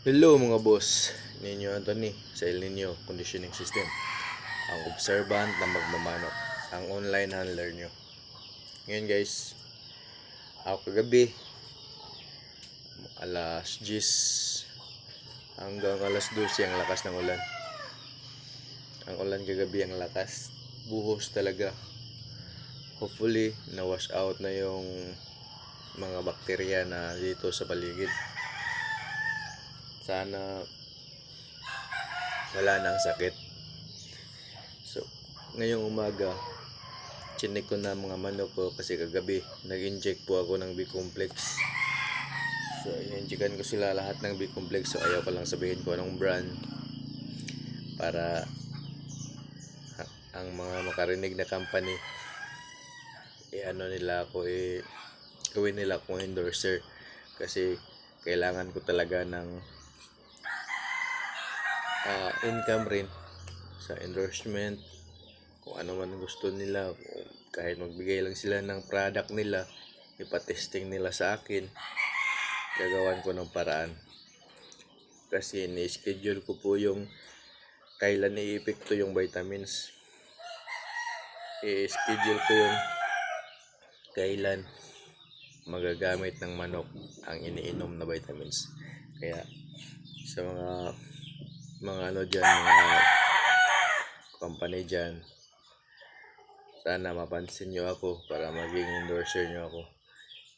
Hello mga boss, Ninyo Anthony sa El Nino Conditioning System, ang observant na magmamanok, ang online handler nyo. Ngayon guys, ako kagabi, alas 10 hanggang alas 12 ang lakas ng ulan. Ang ulan kagabi ang lakas, buhos talaga. Hopefully, na-wash out na yung mga bakterya na dito sa paligid. Sana wala nang sakit. So, ngayong umaga, chinek ko na mga manok ko kasi kagabi nag-inject po ako ng B-complex. So, in-injectan ko sila lahat ng B-complex. So, ayaw ko lang sabihin ko anong brand para ang mga makarinig na company ano nila ako gawin nila akong endorser kasi kailangan ko talaga ng income rin sa endorsement. Kung ano man gusto nila, kahit magbigay lang sila ng product nila, ipatesting nila sa akin, gagawan ko ng paraan. Kasi ni-schedule ko po yung kailan i-epekto yung vitamins. I-schedule ko yung kailan magagamit ng manok ang iniinom na vitamins. Kaya sa mga ano dyan, mga company dyan, sana mapansin nyo ako para maging endorser nyo ako.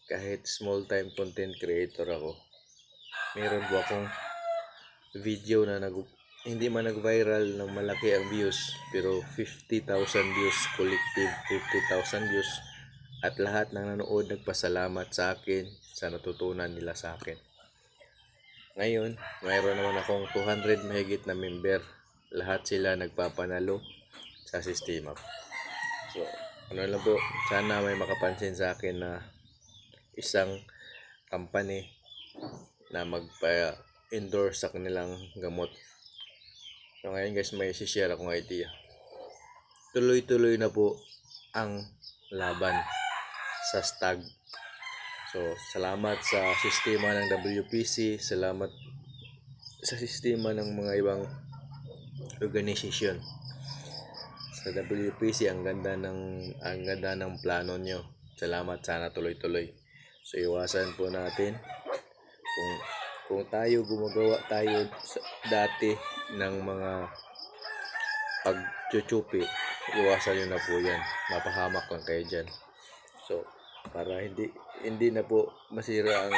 Kahit small time content creator ako, meron po akong video na hindi man nag-viral ng malaki ang views, pero 50,000 views, collective 50,000 views, at lahat ng nanood nagpasalamat sa akin sa natutunan nila sa akin. Ngayon, mayroon naman akong 200 mahigit na member. Lahat sila nagpapanalo sa sistema. So, ano lang po, sana may makapansin sa akin na isang company na magpa-endorse sa kanilang gamot. So, ngayon guys, may share akong idea. Tuloy-tuloy na po ang laban sa stag. So, salamat sa sistema ng WPC, salamat sa sistema ng mga ibang organisasyon. Sa WPC, ang ganda ng plano nyo. Salamat, sana tuloy-tuloy. So, iwasan po natin kung tayo gumagawa tayo dati ng mga pagchuchupi, iwasan nyo na po yan. Mapahamak lang kayo dyan. So, para hindi na po masira ang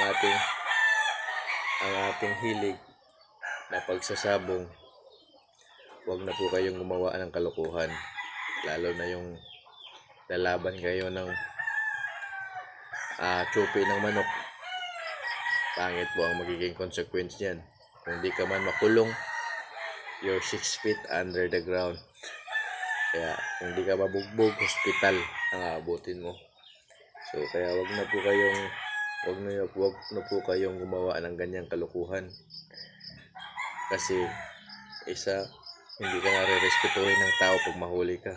ating hilig na pagsasabong, huwag na po kayong gumawa ng kalokohan, lalo na yung lalaban kayo ng chupi ng manok. Pangit po ang magiging consequence niyan. Kung di ka man makulong, you're 6 feet under the ground. Kaya kung di ka mabugbog, hospital ang aabutin mo. So, kaya wag na po kayong gumawa ng ganyang kalukuhan. Kasi hindi ka na re-respetuhin ng tao pag mahuli ka.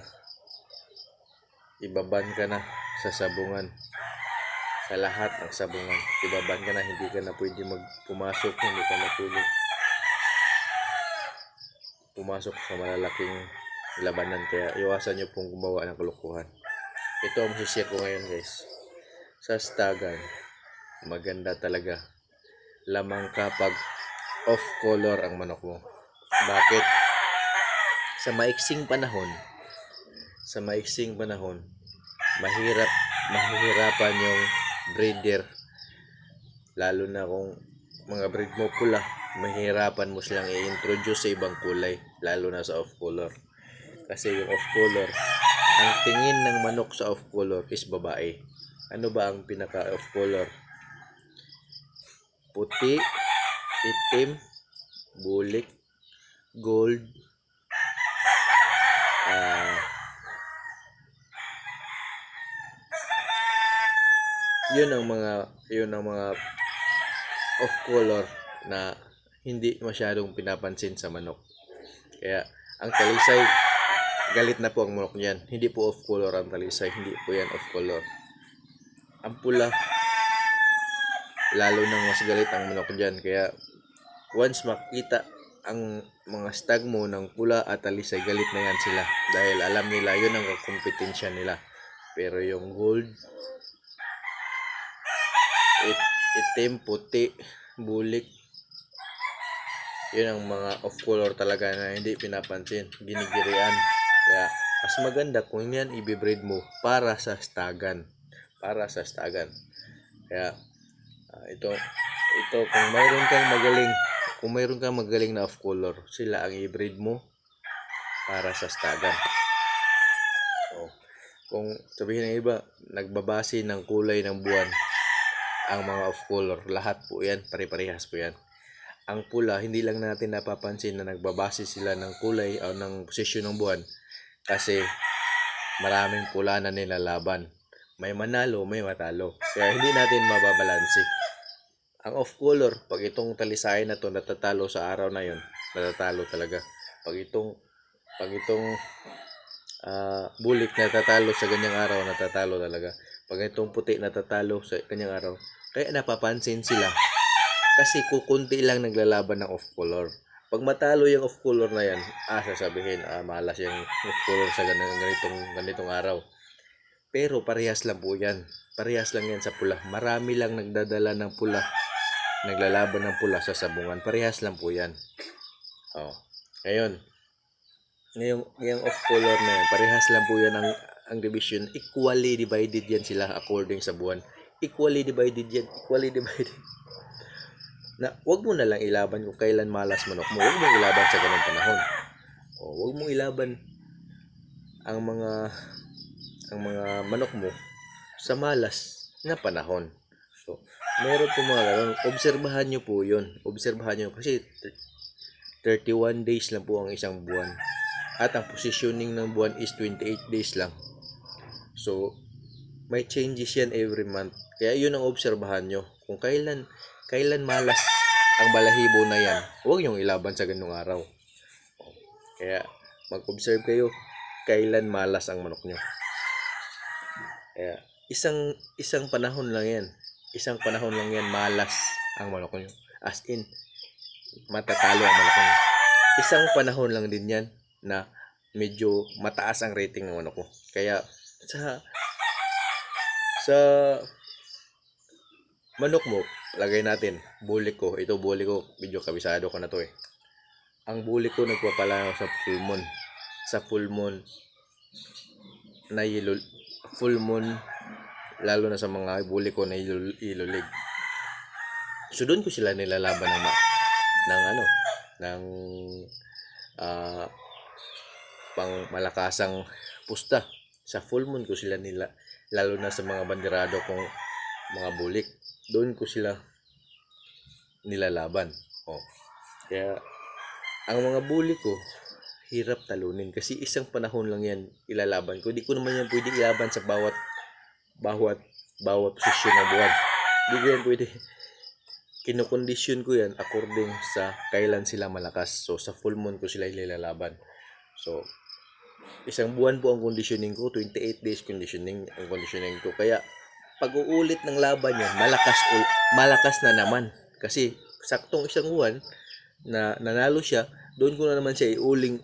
Ibaban ka na sa sabungan. Sa lahat ng sabungan. Ibaban ka na, hindi ka na pwede pumasok, hindi ka na pwede pumasok sa malalaking labanan. Kaya iwasan nyo pong gumawa ng kalukuhan. Ito ang masishare ko ngayon guys. Sa stagan, maganda talaga lamang kapag off color ang manok mo. Bakit? Sa maiksing panahon, mahihirapan yung breeder, lalo na kung mga breed mo pula, mahihirapan mo silang i-introduce sa ibang kulay, lalo na sa off color. Kasi yung off color, ang tingin ng manok sa off color is babae. Ano ba ang pinaka off color? Puti, itim, bulik, gold, yun ang mga off color na hindi masyadong pinapansin sa manok. Kaya ang talisay, galit na po ang manok niyan. Hindi po off color ang talisay, hindi po yan off color. Ang pula, lalo nang mas galit ang manok dyan. Kaya once makita ang mga stag mo ng pula at alisay, galit na yan sila dahil alam nila yun ang kompetensya nila. Pero yung gold, itim, puti, bulik, yun ang mga off color talaga na hindi pinapansin, ginigirian. Kaya mas maganda kung yan i-breed mo para sa stagan, kaya ito kung mayroon kang magaling na off color, sila ang i-breed mo para sa stagan. So, kung sabihin ng iba, nagbabase ng kulay ng buwan ang mga off color, lahat po yan, pare-parehas po yan. Ang pula, hindi lang natin napapansin na nagbabase sila ng kulay o ng posisyon ng buwan kasi maraming pula na nilalaban. May manalo, may matalo. Kaya hindi natin mababalanse. Ang off color, pag itong talisay na to natatalo sa araw na yon, natatalo talaga. Pag itong bulik natatalo sa ganyang araw, natatalo talaga. Pag itong puti natatalo sa ganyang araw, kaya napapansin sila kasi kukunti lang naglalaban ng off color. Pag matalo yung off color na yan, sasabihin, malas yung off color sa ganitong araw. Pero parehas lang po yan. Parehas lang yan sa pula. Marami lang nagdadala ng pula, naglalaban ng pula sa sabungan. Parehas lang po yan. Ngayon, yung off color na yan, parehas lang po yan ang division. Equally divided yan sila according sa buwan. Equally divided yan. Na wag mo na lang ilaban kung kailan malas manok mo. Wag mong ilaban sa ganung panahon. Wag mong ilaban ang mga manok mo sa malas na panahon. So, meron po mga ganun. Obserbahan nyo po yun. Kasi 31 days lang po ang isang buwan. At ang positioning ng buwan is 28 days lang. So, may changes yan every month. Kaya yun ang obserbahan nyo. Kung kailan malas ang balahibo na yan, huwag nyong ilaban sa ganung araw. Kaya mag-observe kayo kailan malas ang manok nyo. Kaya isang panahon lang yan. Malas ang manok nyo. As in, matatalo ang manok nyo. Isang panahon lang din yan na medyo mataas ang rating ng manok mo. Kaya sa manok mo, lagay natin, bulik ko, medyo kabisado ko na to eh. Ang bulik ko nagpapala sa full moon na full moon, lalo na sa mga bulik ko na ilulig. So doon ko sila nilalaban ng pang malakasang pusta. Sa full moon ko sila lalo na sa mga banderado kong mga bulik, doon ko sila nilalaban. Kaya ang mga bulik ko hirap talunin kasi isang panahon lang yan ilalaban ko. Hindi ko naman yan pwede ilaban sa bawat posisyon ng buwan. Hindi ko yan pwede. Kinokondisyon ko yan according sa kailan sila malakas. So sa full moon ko sila ilalaban. So isang buwan po ang conditioning ko, 28 days conditioning ko. Kaya pag-uulit ng laban yan, malakas na naman. Kasi saktong isang buwan na nanalo siya, doon ko na naman siya uli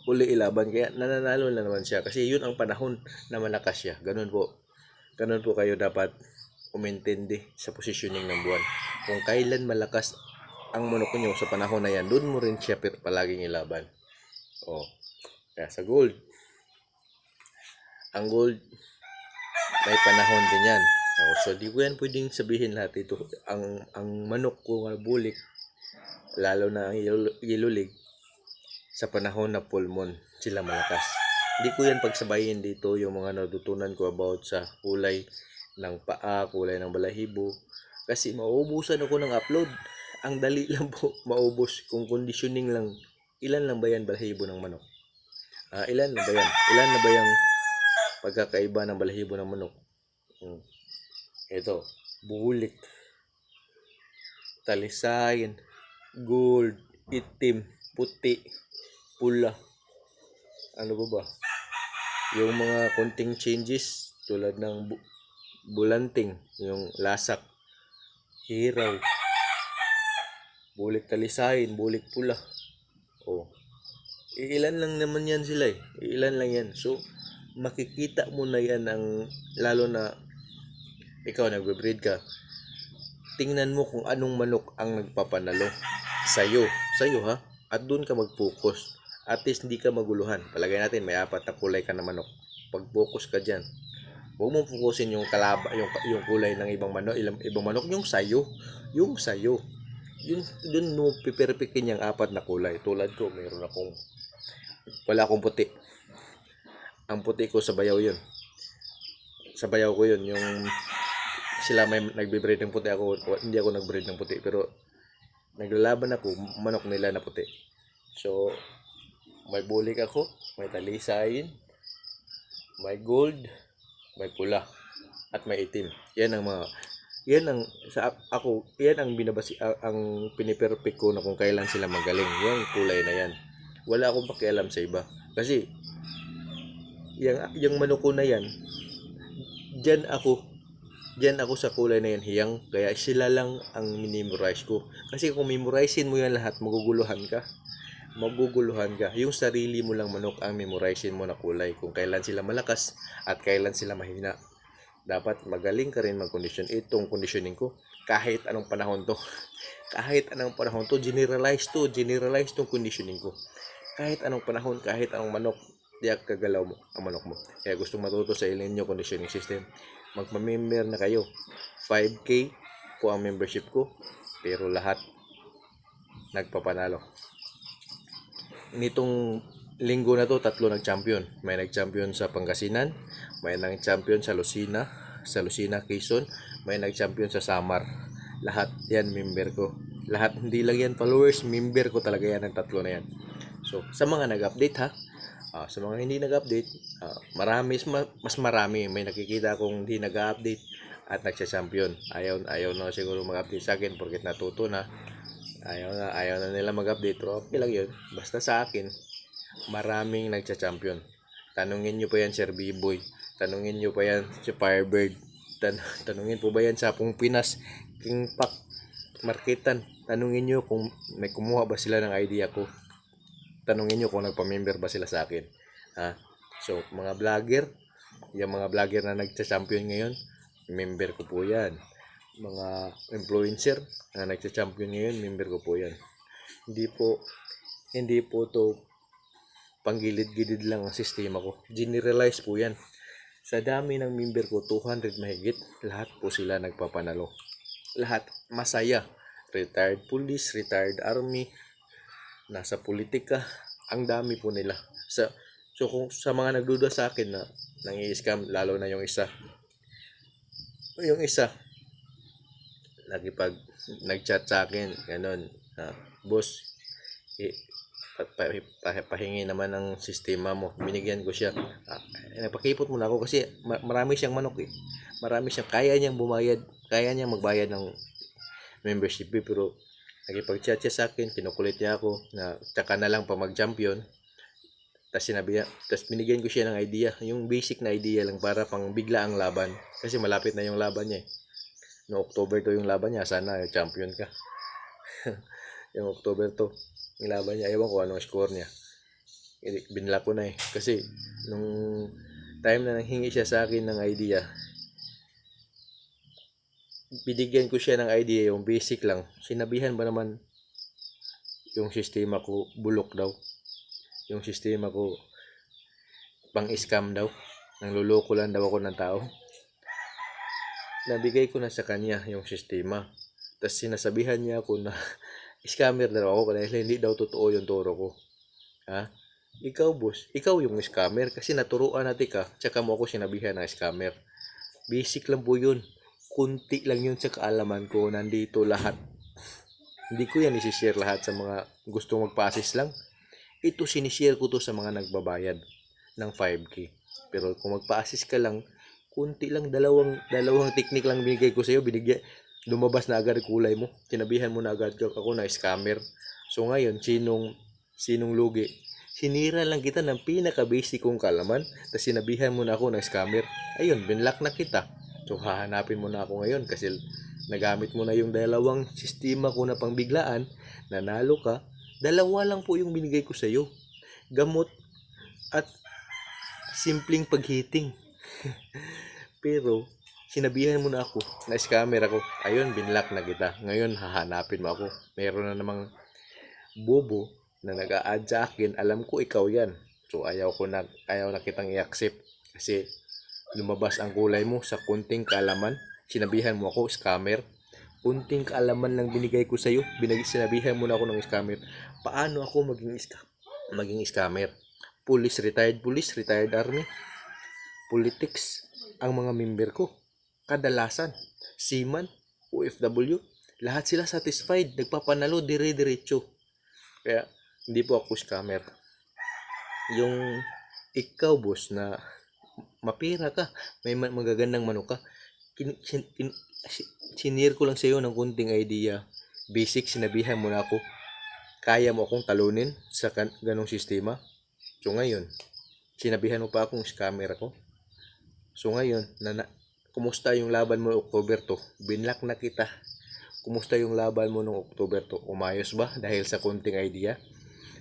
ilaban. Kaya nananalo na naman siya. Kasi yun ang panahon na malakas siya. Ganun po kayo dapat umintindi sa positioning ng buwan. Kung kailan malakas ang manok nyo sa panahon na yan, doon mo rin siya palaging ilaban. Kaya sa gold, ang gold may panahon din yan. So di ko yan pwedeng sabihin lahat ito. Ang manok ko nga bulik, lalo na ang ilulig, sa panahon na full moon sila malakas. Hindi ko yan pagsabayin dito yung mga natutunan ko about sa kulay ng paa, kulay ng balahibo. Kasi mauubusan ako ng upload. Ang dali lang po maubos kung conditioning lang. Ilan lang ba yan balahibo ng manok? Ilan na ba yung pagkakaiba ng balahibo ng manok? Ito, bulik, talisayin, gold, itim, puti, pula. Ano ba? Yung mga konting changes tulad ng bulanting, yung lasak, hiraw, bulik talisayin, bulik pula. Oh, ilan lang naman yan sila eh. Ilan lang yan. So, makikita mo na yan lalo na ikaw nagbe-breed ka. Tingnan mo kung anong manok ang nagpapanalo sa'yo. Sa'yo ha. At doon ka mag-focus. At least hindi ka maguluhan. Palagay natin may 4 na kulay ka na manok. Pag-focus ka dyan. Huwag mong fokusin yung yung kulay ng ibang manok, yung sayo. Yung sayo. Yun, dun mo piperpikin yung 4 na kulay. Tulad ko, wala akong puti. Ang puti ko sa bayaw yun. Sa bayaw ko yun, yung sila may nagbe-breed ng puti, hindi ako nag-breed ng puti, pero naglalaban ako, manok nila na puti. So, may bulik ako, may talisayin, may gold, may pula, at may itim. Yan ang ang piniperfect ko na kung kailan sila magaling. Yung kulay na yan. Wala akong pakialam sa iba. Kasi, yung manok ko na yan, Diyan ako sa kulay na yan hiyang, kaya sila lang ang minimorize ko. Kasi kung memorizein mo yan lahat, maguguluhan ka. Yung sarili mo lang manok ang memorizein mo na kulay, kung kailan sila malakas at kailan sila mahina. Dapat magaling ka rin mag-condition. Itong conditioning ko, kahit anong panahon to. Generalize tong conditioning ko. Kahit anong panahon, kahit anong manok, diyak kagalaw mo ang manok mo. Kaya gustong matuto sa ilinyo conditioning system, magpa-member na kayo. 5K po ang membership ko, pero lahat nagpapanalo. Nitong linggo na to, 3 nag-champion. May nag-champion sa Pangasinan, may nag-champion sa Lucena, Quezon, may nag-champion sa Samar. Lahat yan member ko. Lahat, hindi lang yan followers, member ko talaga yan ang 3 na yan. So, sa mga nag-update ha, sa mga hindi nag-update, mas marami. May nakikita akong hindi nag-update at nagsya-champion. Ayaw na siguro mag-update sa akin porket natuto na. Ayaw na nila mag-update. Pero okay lang yun. Basta sa akin, maraming nagsya-champion. Tanungin nyo pa yan Sir B-Boy. Tanungin nyo pa yan si Firebird. Tanungin po ba yan sa Pung Pinas, King Pack, Marketan. Tanungin nyo kung may kumuha ba sila ng idea ko. Tanungin nyo kung nagpa-member ba sila sa akin. So, mga vlogger, yung mga vlogger na nagcha-champion ngayon, member ko po yan. Mga influencer na nagcha-champion ngayon, member ko po yan. Hindi po to panggilid-gilid lang ang sistema ko. Generalize po yan. Sa dami ng member ko, 200 mahigit, lahat po sila nagpapanalo. Lahat masaya. Retired police, retired army, nasa politika, ang dami po nila. So kung sa mga nagduda sa akin na nangi-scam, lalo na yung isa lagi pag nag-chat sa akin, ganun, boss, pahingi naman ng sistema mo. Binigyan ko siya. Napakipot muna ako kasi marami siyang manok eh. Kaya niyang magbayad ng membership fee, pero nagipag-chat siya sa akin, kinukulit niya ako na tsaka na lang pa mag-champion. Tapos binigyan ko siya ng idea, yung basic na idea lang para pang bigla ang laban. Kasi malapit na yung laban niya eh. No October to yung laban niya, sana champion ka. Yung October to, yung laban niya, ewan ko anong score niya. Binla ko na eh. Kasi nung time na nanghingi siya sa akin ng idea, binigyan ko siya ng idea, yung basic lang. Sinabihan ba naman yung sistema ko bulok daw? Yung sistema ko pang-scam daw? Nangluloko lang daw ako ng tao? Nabigay ko na sa kanya yung sistema. Tapos sinasabihan niya ako na scammer daw ako dahil hindi daw totoo yung turo ko. Ikaw boss, ikaw yung scammer kasi naturuan natin ka, tsaka mo ako sinabihan na scammer. Basic lang po yun. Kunti lang yun sa kaalaman ko, nandito lahat. Hindi ko yan isi-share lahat sa mga gustong magpa-assist lang. Ito sinishare ko to sa mga nagbabayad ng 5K. Pero kung magpa-assist ka lang, kunti lang, dalawang technique lang binigay ko sa iyo, lumabas na agad kulay mo. Sinabihan mo na agad ako na scammer. So ngayon, sinong lugi? Sinira lang kita ng pinaka-basic kong kalaman, tapos sinabihan mo na ako na scammer. Ayun, binlock na kita. So hahanapin mo na ako ngayon kasi nagamit mo na yung dalawang sistema ko na pangbiglaan, nanalo ka, dalawa lang po yung binigay ko sa'yo. Gamot at simpleng paghiting. Pero, sinabihan mo na ako na scammer ako. Ayun, binlock na kita. Ngayon, hahanapin mo ako. Meron na namang bobo na nag-a-add sa akin. Alam ko ikaw yan. So, ayaw na kitang i-accept. Kasi, lumabas ang kulay mo sa kunting kaalaman. Sinabihan mo ako, scammer. Kunting kaalaman lang binigay ko sa'yo. Sinabihan mo na ako ng scammer. Paano ako maging scammer? Retired police, retired army, politics, ang mga member ko. Kadalasan, seaman, OFW, lahat sila satisfied, nagpapanalo dire-diretso. Kaya, hindi po ako scammer. Yung ikaw, boss, na mapira ka, may magagandang manok ka, sinir ko lang sa'yo ng kunting idea. Basic, sinabihan mo na ako, kaya mo akong talunin sa ganong sistema. So ngayon, sinabihan mo pa akong scammer ako. So ngayon, kumusta yung laban mo noong October 2? Binlock na kita. Kumusta yung laban mo noong October 2? Umayos ba dahil sa kunting idea?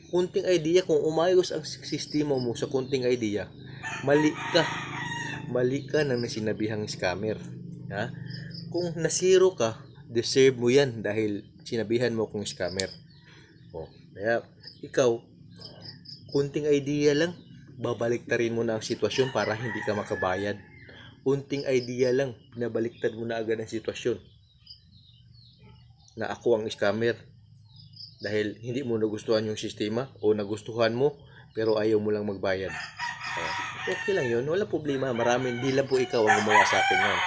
Kunting idea, kung umayos ang sistema mo sa kunting idea, mali ka. Mali ka nang sinabihang scammer. Ha? Kung nasiro ka, deserve mo yan dahil sinabihan mo kung scammer. Kaya, ikaw, kunting idea lang, babaliktarin mo na ang sitwasyon para hindi ka makabayad. Kunting idea lang, nabaliktad mo na agad ang sitwasyon na ako ang scammer dahil hindi mo nagustuhan yung sistema o nagustuhan mo pero ayaw mo lang magbayad. Okay lang yun, wala problema. Hindi lang po ikaw ang gumawa sa akin yan.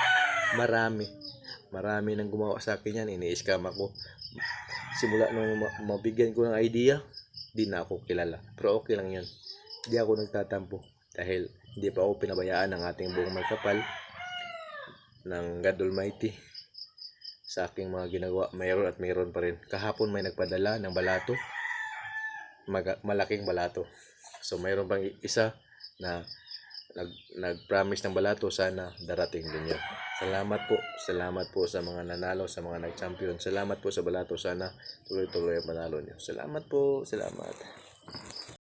Marami nang gumawa sa akin yan, ini-scam ako. Simula nung mabigyan ko ng idea, di na ako kilala. Pero okay lang yun. Hindi ako nagtatampo dahil hindi pa ako pinabayaan ng ating buong may kapal ng God Almighty sa aking mga ginagawa. Mayroon at mayroon pa rin. Kahapon may nagpadala ng balato, malaking balato. So mayroon pang isa na nag-promise ng balato, sana darating din yun. Salamat po sa mga nanalo, sa mga nag-champion. Salamat po sa balato, sana tuloy-tuloy ang panalo nyo. Salamat po, salamat.